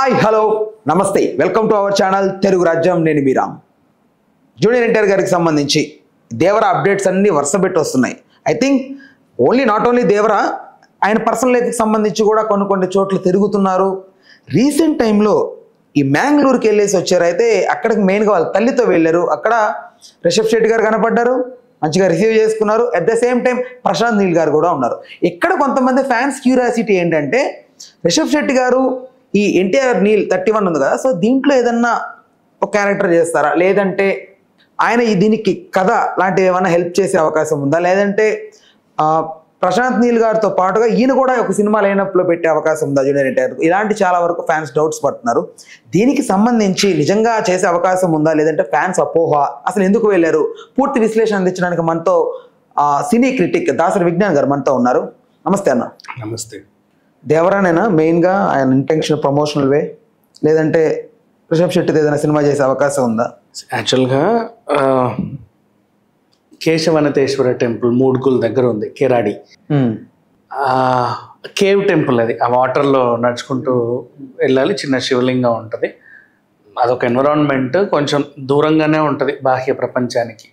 Hi hello నమస్తే welcome to our channel Telugu రాజ్యం. నేను మీ రామ్. జూనియర్ ఎన్టీఆర్ గారికి సంబంధించి దేవరా అప్డేట్స్ అన్నీ వరుసపెట్టి వస్తున్నాయి. I think not only Devara, ఆయన పర్సనల్ లైఫ్కి సంబంధించి కూడా కొన్ని చోట్ల తిరుగుతున్నారు. రీసెంట్ టైంలో ఈ మ్యాంగ్లూరుకి వెళ్ళేసి వచ్చారు. అయితే అక్కడికి మెయిన్గా వాళ్ళ తల్లితో వెళ్ళారు. అక్కడ రిషబ్ శెట్టి గారు కనపడ్డారు, మంచిగా రిసీవ్ చేసుకున్నారు. At the same time Prashanth Neel గారు కూడా ఉన్నారు. ఇక్కడ కొంతమంది ఫ్యాన్స్ క్యూరియాసిటీ ఏంటంటే, రిషబ్ శెట్టి గారు ఈ ఎన్టీఆర్ నీల్ 31 ఉంది కదా, సో దీంట్లో ఏదన్నా ఒక క్యారెక్టర్ చేస్తారా, లేదంటే ఆయన దీనికి కథ లాంటివి ఏమైనా హెల్ప్ చేసే అవకాశం ఉందా, లేదంటే ప్రశాంత్ నీల్ గారితో పాటుగా ఈయన కూడా ఒక సినిమా లైనప్లో పెట్టే అవకాశం ఉందా జూనియర్ ఎన్టీఆర్? ఇలాంటి చాలా వరకు ఫ్యాన్స్ డౌట్స్ పడుతున్నారు. దీనికి సంబంధించి నిజంగా చేసే అవకాశం ఉందా, లేదంటే ఫ్యాన్స్ అపోహ, అసలు ఎందుకు వెళ్ళారు, పూర్తి విశ్లేషణ అందించడానికి మనతో సినీ క్రిటిక్ దాసరి విజ్ఞాన్ గారు మనతో ఉన్నారు. నమస్తే అన్న. నమస్తే. దేవరానేనా మెయిన్గా ఆయన ఇంటెన్షన్ ప్రమోషనల్ వే, లేదంటే రిషబ్ శెట్టిది ఏదైనా సినిమా చేసే అవకాశం ఉందా? యాక్చువల్గా కేశవనతేశ్వర టెంపుల్ మూడ్గుల్ దగ్గర ఉంది, కెరాడి కేవ్ టెంపుల్. అది ఆ వాటర్లో నడుచుకుంటూ వెళ్ళాలి, చిన్న శివలింగం ఉంటుంది. అదొక ఎన్విరాన్మెంట్, కొంచెం దూరంగానే ఉంటుంది బాహ్య ప్రపంచానికి.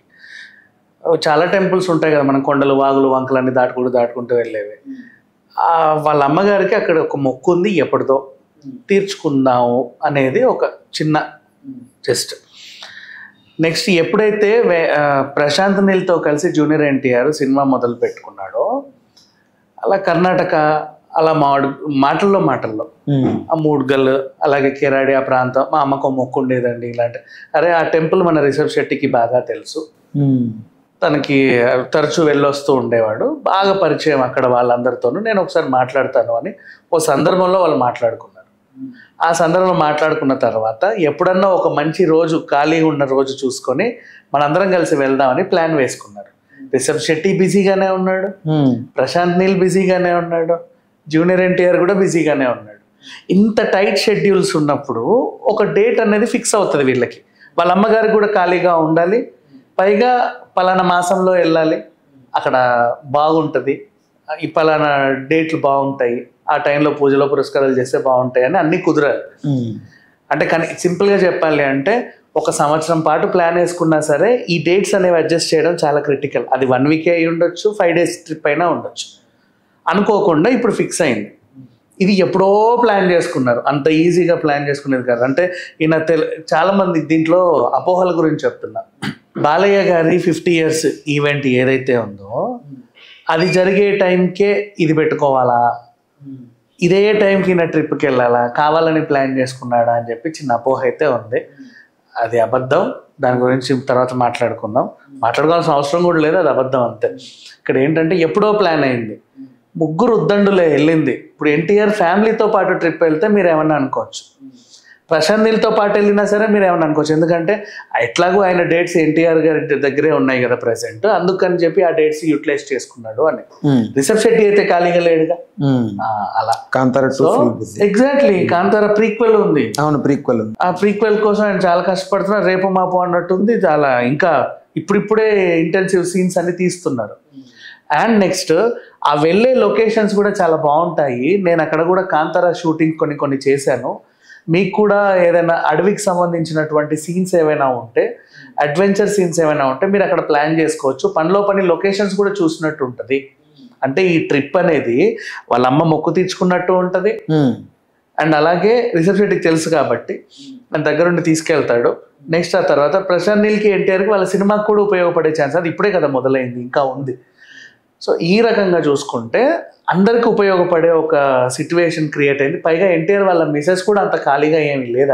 చాలా టెంపుల్స్ ఉంటాయి కదా, మనం కొండలు వాగులు వంకలన్నీ దాటుకుంటూ వెళ్ళేవి. వాళ్ళ అమ్మగారికి అక్కడ ఒక మొక్కు ఉంది, ఎప్పటిదో తీర్చుకుందాము అనేది ఒక చిన్న జస్ట్. నెక్స్ట్ ఎప్పుడైతే ప్రశాంత్ నీల్తో కలిసి జూనియర్ ఎన్టీఆర్ సినిమా మొదలు పెట్టుకున్నాడో, అలా కర్ణాటక అలా మాటల్లో ఆ మూడ్గల్, అలాగే కెరాడి ఆ ప్రాంతం, మా అమ్మకు మొక్కు ఉండేదండి ఇలాంటి. అరే ఆ టెంపుల్ మన రిషబ్ శెట్టికి బాగా తెలుసు, తనకి తరచూ వెళ్ళొస్తూ ఉండేవాడు, బాగా పరిచయం అక్కడ వాళ్ళందరితోనూ. నేను ఒకసారి మాట్లాడతాను అని ఓ సందర్భంలో వాళ్ళు మాట్లాడుకున్నారు. ఆ సందర్భంలో మాట్లాడుకున్న తర్వాత ఎప్పుడన్నా ఒక మంచి రోజు, ఖాళీగా ఉన్న రోజు చూసుకొని మనందరం కలిసి వెళ్దామని ప్లాన్ వేసుకున్నారు. రిషబ్ శెట్టి బిజీగానే ఉన్నాడు, ప్రశాంత్ నీల్ బిజీగానే ఉన్నాడు, జూనియర్ ఎన్టీఆర్ కూడా బిజీగానే ఉన్నాడు. ఇంత టైట్ షెడ్యూల్స్ ఉన్నప్పుడు ఒక డేట్ అనేది ఫిక్స్ అవుతుంది వీళ్ళకి. వాళ్ళ అమ్మగారికి కూడా ఖాళీగా ఉండాలి, పైగా పలానా మాసంలో వెళ్ళాలి, అక్కడ బాగుంటుంది, ఈ పలానా డేట్లు బాగుంటాయి, ఆ టైంలో పూజలో పురస్కారాలు చేస్తే బాగుంటాయి అని అన్నీ కుదరాలి. అంటే కానీ సింపుల్గా చెప్పాలి అంటే, ఒక సంవత్సరం పాటు ప్లాన్ వేసుకున్నా సరే ఈ డేట్స్ అనేవి అడ్జస్ట్ చేయడం చాలా క్రిటికల్. అది 1 వీక్ అయి ఉండొచ్చు, 5 days ట్రిప్ అయినా ఉండొచ్చు. అనుకోకుండా ఇప్పుడు ఫిక్స్ అయింది. ఇది ఎప్పుడో ప్లాన్ చేసుకున్నారు, అంత ఈజీగా ప్లాన్ చేసుకునేది కాదు. అంటే ఈయన చాలామంది దీంట్లో అపోహల గురించి చెప్తున్నారు. బాలయ్య గారి 50 years ఈవెంట్ ఏదైతే ఉందో, అది జరిగే టైంకే ఇది పెట్టుకోవాలా, ఇదే టైంకి నా ట్రిప్కి వెళ్ళాలా, కావాలని ప్లాన్ చేసుకున్నాడా అని చెప్పి చిన్న అపోహ అయితే ఉంది. అది అబద్ధం. దాని గురించి తర్వాత మాట్లాడుకోవాల్సిన అవసరం కూడా లేదు, అది అబద్ధం అంతే. ఇక్కడ ఏంటంటే ఎప్పుడో ప్లాన్ అయింది, ముగ్గురు ఉద్దండులే వెళ్ళింది. ఇప్పుడు ఎన్టీఆర్ ఫ్యామిలీతో పాటు ట్రిప్ వెళ్తే మీరు ఏమన్నా అనుకోవచ్చు, ప్రశాంత్ నీల్తో పాటు వెళ్ళినా సరే మీరు ఏమన్నా అనుకోవచ్చు. ఎందుకంటే ఎట్లాగూ ఆయన డేట్స్ ఎన్టీఆర్ గారి దగ్గరే ఉన్నాయి కదా ప్రెసెంట్, అందుకని చెప్పి ఆ డేట్స్ యూటిలైజ్ చేసుకున్నాడు అని. రిషబ్ శెట్టి అయితే ఖాళీగా లేడుగా, అలా. ఎగ్జాక్ట్లీ, కాంతార ప్రీక్వెల్ ఉంది. అవును, ప్రీక్వెల్. ఆ ప్రీక్వెల్ కోసం ఆయన చాలా కష్టపడుతున్నారు, రేపు మాపు అన్నట్టుంది. చాలా ఇంకా ఇప్పుడిప్పుడే ఇంటెన్సివ్ సీన్స్ అన్ని తీస్తున్నారు. అండ్ నెక్స్ట్ ఆ వెళ్ళే లొకేషన్స్ కూడా చాలా బాగుంటాయి. నేను అక్కడ కూడా కాంతార షూటింగ్ కొన్ని చేశాను. మీకు కూడా ఏదైనా అడవికి సంబంధించినటువంటి సీన్స్ ఏమైనా ఉంటే, అడ్వెంచర్ సీన్స్ ఏమైనా ఉంటే మీరు అక్కడ ప్లాన్ చేసుకోవచ్చు. పనిలో పని లొకేషన్స్ కూడా చూసినట్టు ఉంటుంది. అంటే ఈ ట్రిప్ అనేది వాళ్ళ అమ్మ మొక్కు తీర్చుకున్నట్టు ఉంటుంది. అండ్ అలాగే రిషబ్ శెట్టికి తెలుసు కాబట్టి ఆయన దగ్గరుండి తీసుకెళ్తాడు. నెక్స్ట్ ఆ తర్వాత ప్రశాంత్ నీల్కి ఎన్టీఆర్కి వాళ్ళ సినిమాకి కూడా ఉపయోగపడే ఛాన్స్, అది ఇప్పుడే కదా మొదలైంది, ఇంకా ఉంది. సో ఈ రకంగా చూసుకుంటే అందరికి ఉపయోగపడే ఒక సిచ్యువేషన్ క్రియేట్ అయింది. పైగా ఎన్టీఆర్ వాళ్ళ మిసెస్ కూడా అంత ఖాళీగా ఏమీ లేదు.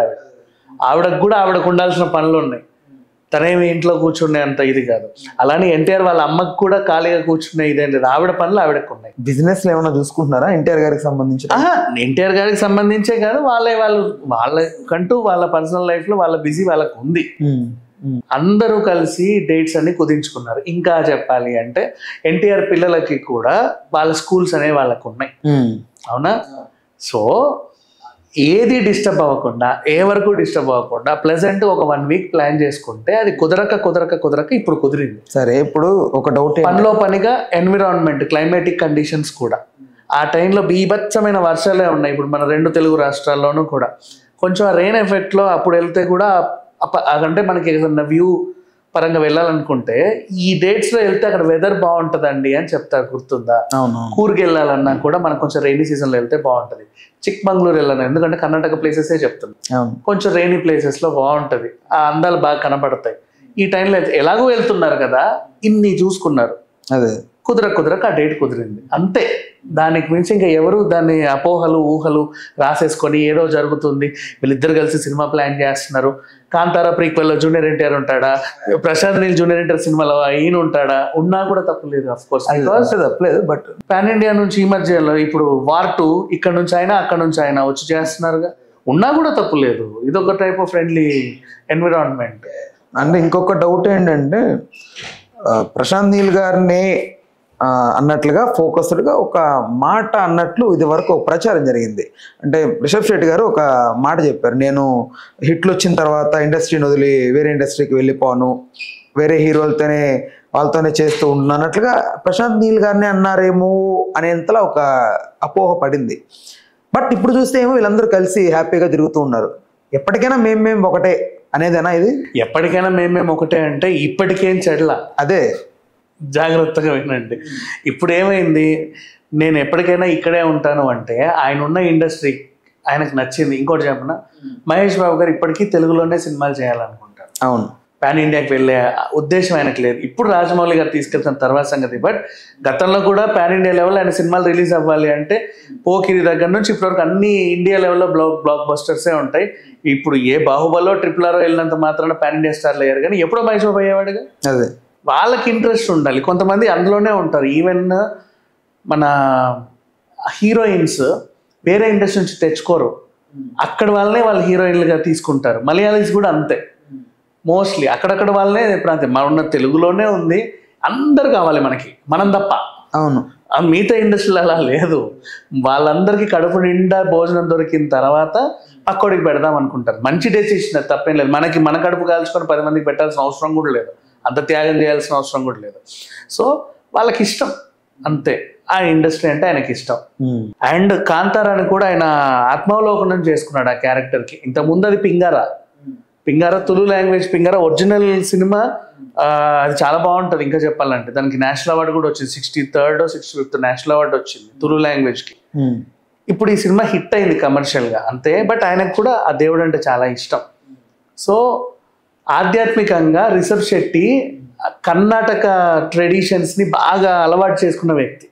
ఆవిడకు ఉండాల్సిన పనులు ఉన్నాయి, తనేమి ఇంట్లో కూర్చునే అంత ఇది కాదు. అలానే ఎన్టీఆర్ వాళ్ళ అమ్మకు కూడా ఖాళీగా కూర్చునే ఇదేం లేదు, ఆవిడ పనులు ఆవిడకు ఉన్నాయి. బిజినెస్ లో ఏమైనా చూసుకుంటున్నారా ఎన్టీఆర్ గారికి సంబంధించి? ఎన్టీఆర్ గారికి సంబంధించే కాదు, వాళ్ళకంటూ వాళ్ళ పర్సనల్ లైఫ్ లో వాళ్ళ బిజీ వాళ్ళకు ఉంది. అందరూ కలిసి డేట్స్ అన్ని కుదించుకున్నారు. ఇంకా చెప్పాలి అంటే ఎన్టీఆర్ పిల్లలకి కూడా వాళ్ళ స్కూల్స్ అనేవి వాళ్ళకు ఉన్నాయి, అవునా? సో ఏది డిస్టర్బ్ అవ్వకుండా, ఏ వరకు డిస్టర్బ్ అవ్వకుండా ప్లెజెంట్ ఒక 1 week ప్లాన్ చేసుకుంటే అది కుదరక ఇప్పుడు కుదిరింది. సరే, ఇప్పుడు ఒక డౌట్, పనిలో పనిగా ఎన్విరాన్మెంట్, క్లైమేటిక్ కండిషన్స్ కూడా ఆ టైంలో బీభత్సమైన వర్షాలే ఉన్నాయి. ఇప్పుడు మన 2 తెలుగు రాష్ట్రాల్లోనూ కూడా కొంచెం ఆ రెయిన్ ఎఫెక్ట్లో అప్పుడు వెళ్తే కూడా అంటే మనకి ఏదన్నా వ్యూ పరంగా వెళ్ళాలనుకుంటే ఈ డేట్స్లో వెళ్తే అక్కడ వెదర్ బాగుంటుందండి అని చెప్తారు, గుర్తుందా? కూర్గ్ వెళ్ళాలన్నా కూడా మనకు కొంచెం రెయినీ సీజన్లో వెళ్తే బాగుంటుంది. చిక్మంగళూరు వెళ్ళాను, ఎందుకంటే కర్ణాటక ప్లేసెసే చెప్తున్నాను, కొంచెం రెయినీ ప్లేసెస్లో బాగుంటుంది, ఆ అందాలు బాగా కనబడతాయి. ఈ టైంలో ఎలాగో వెళ్తున్నారు కదా, ఇన్ని చూసుకున్నారు, అదే కుదరక ఆ డేట్ కుదిరింది అంతే. దానికి మించి ఇంకా ఎవరు దాన్ని అపోహలు ఊహలు రాసేసుకొని ఏదో జరుగుతుంది, వీళ్ళిద్దరు కలిసి సినిమా ప్లాన్ చేస్తున్నారు, కాంతారా ప్రీక్వెల్లో జూనియర్ ఎన్టీఆర్ ఉంటాడా, ప్రశాంత్ నీల్ జూనియర్ ఎన్టీఆర్ సినిమాలో ఈయన ఉంటాడా, ఉన్నా కూడా తప్పులేదు అఫ్ కోర్స్, తప్పలేదు. బట్ పాన్ ఇండియా నుంచి ఈ మధ్యలో ఇప్పుడు వార్ 2 ఇక్కడ నుంచి అయినా అక్కడ నుంచి అయినా వచ్చి చేస్తున్నారుగా, ఉన్నా కూడా తప్పులేదు. ఇదొక టైప్ ఆఫ్ ఫ్రెండ్లీ ఎన్విరాన్మెంట్. అంటే ఇంకొక డౌట్ ఏంటంటే ప్రశాంత్ నీల్ గారిని అన్నట్లుగా ఫోకస్డ్గా ఒక మాట అన్నట్లు ఇది వరకు ఒక ప్రచారం జరిగింది. అంటే రిషబ్ శెట్టి గారు ఒక మాట చెప్పారు, నేను హిట్లు వచ్చిన తర్వాత ఇండస్ట్రీని వదిలి వేరే ఇండస్ట్రీకి వెళ్ళిపోను, వేరే హీరోలతోనే వాళ్ళతోనే చేస్తూ ఉంటున్నా అన్నట్లుగా ప్రశాంత్ నీల్ గారిని అన్నారేమో అనేంతలా ఒక అపోహ పడింది. బట్ ఇప్పుడు చూస్తే ఏమో వీళ్ళందరూ కలిసి హ్యాపీగా తిరుగుతూ ఉన్నారు. ఎప్పటికైనా మేము ఒకటే అనేదేనా ఇది? ఎప్పటికైనా మేము ఒకటే అంటే ఇప్పటికేం చెడ్ల, అదే జాగ్రత్తగా వినండి. ఇప్పుడు ఏమైంది, నేను ఎప్పటికైనా ఇక్కడే ఉంటాను అంటే ఆయన ఉన్న ఇండస్ట్రీ ఆయనకు నచ్చింది. ఇంకోటి చెప్పిన, మహేష్ బాబు గారు ఇప్పటికీ తెలుగులోనే సినిమాలు చేయాలనుకుంటారు. అవును, పాన్ ఇండియాకి వెళ్ళే ఉద్దేశం ఆయనకు లేదు. ఇప్పుడు రాజమౌళి గారు తీసుకెళ్తున్న తర్వాత సంగతి. బట్ గతంలో కూడా పాన్ ఇండియా లెవెల్ ఆయన సినిమాలు రిలీజ్ అవ్వాలి అంటే పోకిరి దగ్గర నుంచి ఇప్పటివరకు అన్ని ఇండియా లెవెల్లో బ్లాక్ బస్టర్సే ఉంటాయి. ఇప్పుడు ఏ బాహుబలో RRR వెళ్ళినంత మాత్రాన పాన్ ఇండియా స్టార్లు అయ్యారు, కానీ ఎప్పుడో మహేష్ బాబు అయ్యేవాడుగా. అదే వాళ్ళకి ఇంట్రెస్ట్ ఉండాలి, కొంతమంది అందులోనే ఉంటారు. ఈవెన్ మన హీరోయిన్స్ వేరే ఇండస్ట్రీ నుంచి తెచ్చుకోరు, అక్కడ వాళ్ళనే వాళ్ళు హీరోయిన్లుగా తీసుకుంటారు. మలయాళీస్ కూడా అంతే, మోస్ట్లీ అక్కడక్కడ వాళ్ళనే ప్రాంతం. మన తెలుగులోనే ఉంది, అందరు కావాలి మనకి, మనం తప్ప. అవును, మిగతా ఇండస్ట్రీలో అలా లేదు. వాళ్ళందరికీ కడుపు నిండా భోజనం దొరికిన తర్వాత పక్కోడికి పెడదాం అనుకుంటారు. మంచి డెసిషన్, తప్పేం లేదు. మన కడుపు కాల్చుకొని 10 మందికి పెట్టాల్సిన అవసరం కూడా లేదు, అంత త్యాగం చేయాల్సిన అవసరం కూడా లేదు. సో వాళ్ళకి ఇష్టం అంతే, ఆ ఇండస్ట్రీ అంటే ఆయనకి ఇష్టం. అండ్ కాంతారాని కూడా ఆయన ఆత్మావలోకనం చేసుకున్నాడు ఆ క్యారెక్టర్కి. ఇంతకుముందు అది పింగారా తులు లాంగ్వేజ్, పింగారా ఒరిజినల్ సినిమా, అది చాలా బాగుంటుంది. ఇంకా చెప్పాలంటే దానికి నేషనల్ అవార్డు కూడా వచ్చింది, 63rd or 65th national award వచ్చింది తులు లాంగ్వేజ్కి. ఇప్పుడు ఈ సినిమా హిట్ అయింది కమర్షియల్గా అంతే. బట్ ఆయనకు కూడా ఆ దేవుడు అంటే చాలా ఇష్టం. సో ఆధ్యాత్మికంగా రిషబ్ శెట్టి కర్ణాటక ట్రెడిషన్స్ని బాగా అలవాటు చేసుకున్న వ్యక్తి,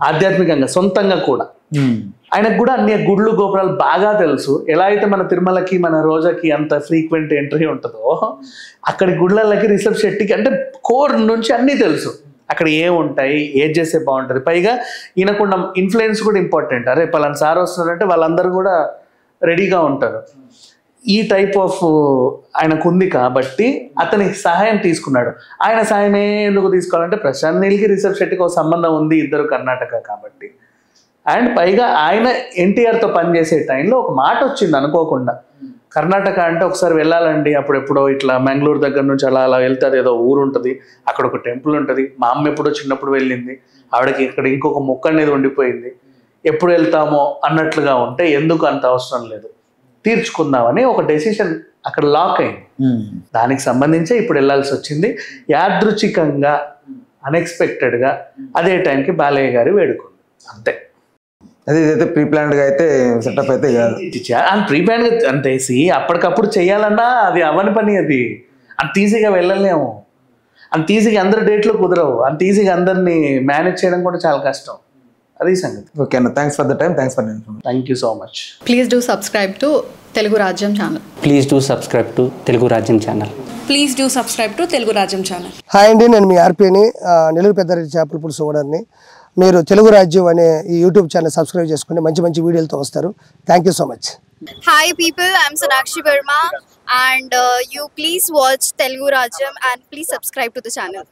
ఆధ్యాత్మికంగా సొంతంగా కూడా. ఆయనకు కూడా అన్ని గుళ్ళు గోపురాలు బాగా తెలుసు. ఎలా అయితే మన తిరుమలకి మన రోజాకి అంత ఫ్రీక్వెంట్ ఎంట్రీ ఉంటుందో, అక్కడి గుళ్ళకి రిషబ్ శెట్టికి అంటే కోర్ నుంచి అన్నీ తెలుసు. అక్కడ ఏముంటాయి, ఏది చేస్తే బాగుంటుంది. పైగా ఈయనకున్న ఇన్ఫ్లుయెన్స్ కూడా ఇంపార్టెంట్. అరే పలానా సార్ వస్తున్నారంటే వాళ్ళందరూ కూడా రెడీగా ఉంటారు. ఈ టైప్ ఆఫ్ ఆయనకు ఉంది కాబట్టి అతని సహాయం తీసుకున్నాడు. ఆయన సహాయమే ఎందుకు తీసుకోవాలంటే ప్రశాంత్ నీల్కి రిషబ్ శెట్టికి ఒక సంబంధం ఉంది, ఇద్దరు కర్ణాటక కాబట్టి. అండ్ పైగా ఆయన ఎన్టీఆర్తో పనిచేసే టైంలో ఒక మాట వచ్చింది అనుకోకుండా, కర్ణాటక అంటే ఒకసారి వెళ్ళాలండి, అప్పుడెప్పుడో ఇట్లా మంగళూరు దగ్గర నుంచి అలా వెళ్తే అది ఏదో ఊరు ఉంటుంది, అక్కడ ఒక టెంపుల్ ఉంటుంది. మా అమ్మ ఎప్పుడో చిన్నప్పుడు వెళ్ళింది, ఆవిడకి ఇక్కడ ఇంకొక మొక్క అనేది ఉండిపోయింది, ఎప్పుడు వెళ్తామో అన్నట్లుగా ఉంటే ఎందుకు అంత అవసరం లేదు, తీర్చుకుందామని ఒక డెసిషన్ అక్కడ లాక్ అయింది. దానికి సంబంధించి ఇప్పుడు వెళ్ళాల్సి వచ్చింది. యాదృచ్ఛికంగా అన్ఎక్స్పెక్టెడ్గా అదే టైంకి బాలయ్య గారి వేడుకుంది అంతే. అది ఇదైతే ప్రీ ప్లాన్డ్గా అయితే సెటప్ అయితే కాదు, ప్రీ ప్లాన్గా అంతే. అప్పటికప్పుడు చెయ్యాలన్నా అది అవని పని, అది అంత ఈజీగా వెళ్ళలేము, అంత ఈజీగా అందరి డేట్లో కుదరవు, అంత ఈజీగా అందరినీ మేనేజ్ చేయడం కూడా చాలా కష్టం. అది సంగతి. ఓకే అన్న, thanks for the time, thanks for information. Thank you so much. Please do subscribe to Telugu Rajyam channel. Please do subscribe to Telugu Rajyam channel. Please do subscribe to Telugu Rajyam channel. Hi అండి, నేను మీ ఆర్పీని, నెల్లూరు పెద్దారెడ్డి చేపల పులుసు ఓనర్ని. మీరు తెలుగు రాజ్యం అనే ఈ యూట్యూబ్ ఛానల్ సబ్స్క్రైబ్ చేసుకుని మంచి వీడియోలతో వస్తారు. Thank you so much. Hi people, I'm Sonakshi Verma and you please watch Telugu Rajyam and please subscribe to the channel.